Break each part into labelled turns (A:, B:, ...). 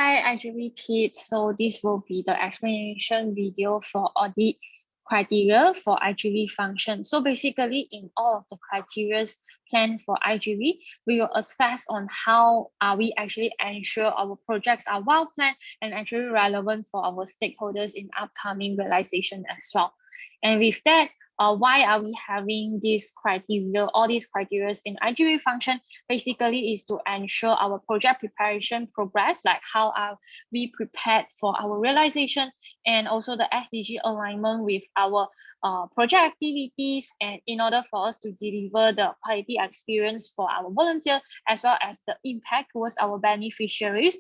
A: Hi, IGV Pete. So this will be the explanation video for audit criteria for IGV function. So basically in all of the criteria planned for IGV, we will assess on how are we actually ensure our projects are well planned and actually relevant for our stakeholders in upcoming realization as well. And with that, why are we having this criteria, all these criteria in IGV function? Basically is to ensure our project preparation progress, like how are we prepared for our realization, and also the SDG alignment with our project activities, and in order for us to deliver the quality experience for our volunteer, as well as the impact towards our beneficiaries,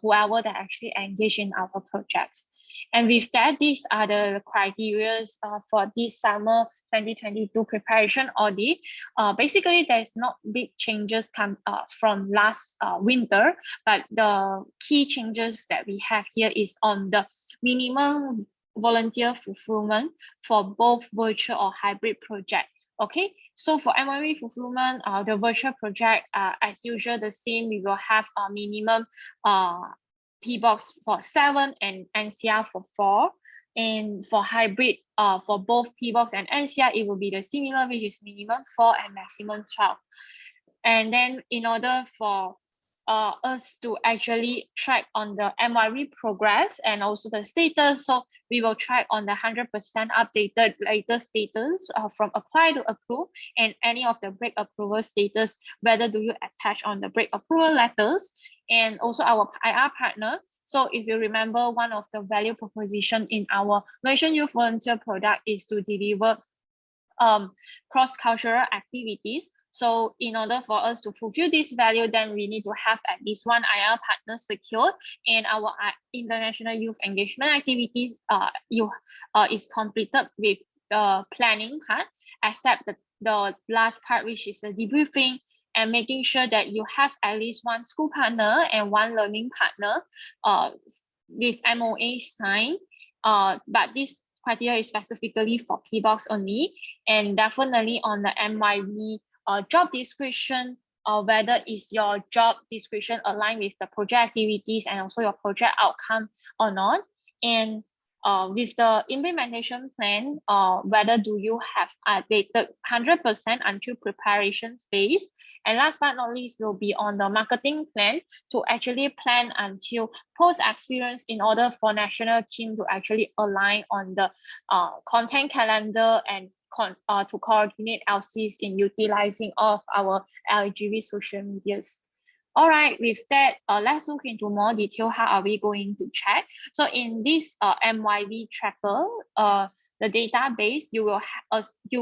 A: whoever that actually engage in our projects. And with that, these are the criteria for this summer 2022 preparation audit. Basically, there's not big changes from last winter, but the key changes that we have here is on the minimum volunteer fulfillment for both virtual or hybrid project. Okay, so for MIJD fulfillment, the virtual project, as usual, the same. We will have a minimum P-box for 7 and NCR for 4. And for hybrid, for both P-box and NCR, it will be the similar, which is minimum 4 and maximum 12. And then in order for us to actually track on the MIJD progress and also the status, so we will track on the 100% updated latest status from apply to approve, and any of the break approval status, whether do you attach on the break approval letters, and also our IR partner. So if you remember, one of the value proposition in our Malaysian Youth Volunteer product is to deliver cross-cultural activities. So in order for us to fulfill this value, then we need to have at least one IR partner secured, and our international youth engagement activities is completed with the planning part, except the last part, which is the debriefing, and making sure that you have at least one school partner and one learning partner with MOA signed. But this criteria is specifically for P-box only, and definitely on the MIJD job description, whether is your job description aligned with the project activities and also your project outcome or not. And with the implementation plan, whether do you have updated 100% until preparation phase. And last but not least will be on the marketing plan, to actually plan until post experience in order for national team to actually align on the content calendar and to coordinate LCs in utilizing of our LGV social medias. All right, with that, let's look into more detail. How are we going to check? So in this MIJD tracker, the database, you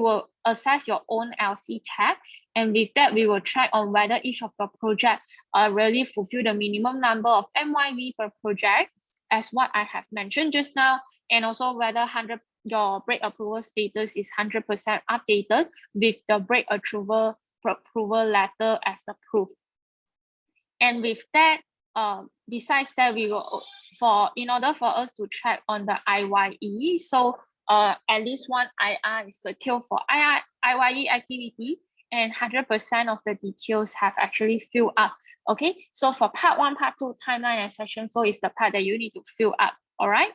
A: will assess your own LC tab, and with that, we will check on whether each of the project really fulfill the minimum number of MIJD per project, as what I have mentioned just now, and also whether your break approval status is 100% updated with the break approval letter as approved. And with that, besides that, we will in order for us to track on the IYE, so at least one IR is secured for IYE activity, and 100% of the details have actually filled up. Okay, so for part 1, part 2, timeline and section 4 is the part that you need to fill up. All right,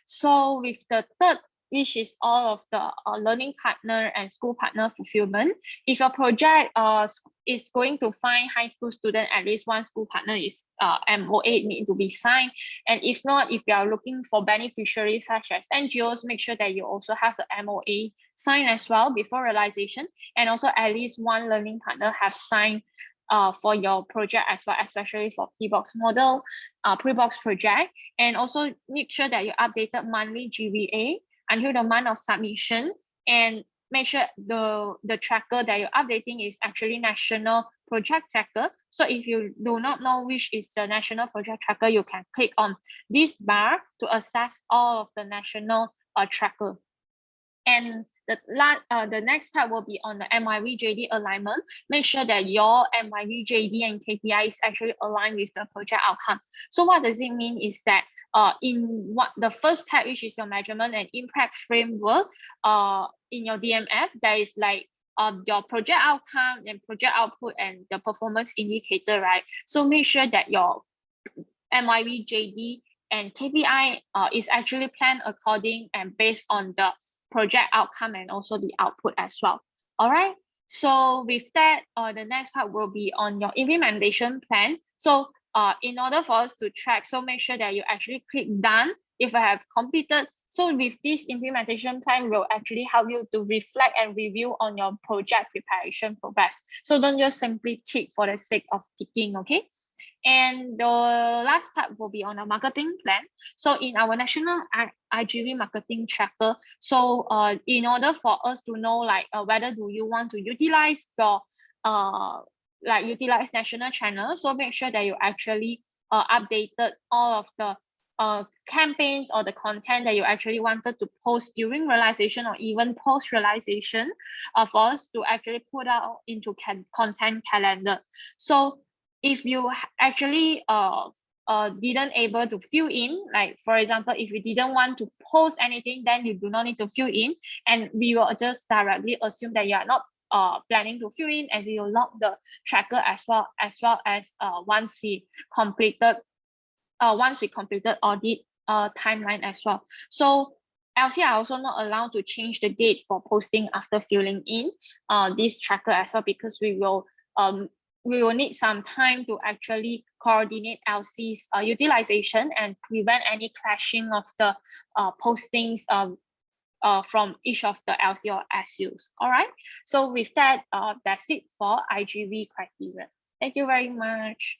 A: so with the third, which is all of the learning partner and school partner fulfillment. If your project is going to find high school student, at least one school partner is MOA need to be signed. And if not, if you are looking for beneficiaries such as NGOs, make sure that you also have the MOA signed as well before realization. And also at least one learning partner have signed for your project as well, especially for P-box model, pre-box project. And also make sure that you updated monthly GVA until the month of submission, and make sure the tracker that you're updating is actually national project tracker. So if you do not know which is the national project tracker, you can click on this bar to access all of the national tracker. And the next part will be on the MIJD alignment. Make sure that your MIJD and KPI is actually aligned with the project outcome. So what does it mean is that in the first tab, which is your measurement and impact framework, in your DMF, there is like your project outcome and project output and the performance indicator, right? So make sure that your MIJD and KPI is actually planned according and based on the project outcome and also the output as well. All right. So with that, the next part will be on your implementation plan. So in order for us to track, so make sure that you actually click done if I have completed. So with this implementation plan will actually help you to reflect and review on your project preparation progress. So don't just simply tick for the sake of ticking, okay? And the last part will be on a marketing plan. So in our national IGV marketing tracker, so in order for us to know like whether do you want to utilize your utilize national channels, so make sure that you actually updated all of the campaigns or the content that you actually wanted to post during realization or even post realization for us to actually put out into content calendar. So if you actually didn't able to fill in, like for example, if you didn't want to post anything, then you do not need to fill in, and we will just directly assume that you are not planning to fill in, and we will lock the tracker as well as once we completed audit timeline as well. So LC are also not allowed to change the date for posting after filling in this tracker as well, because we will need some time to actually coordinate LC's utilization and prevent any clashing of the postings from each of the LC or SUs. All right. So with that, that's it for IGV criteria. Thank you very much.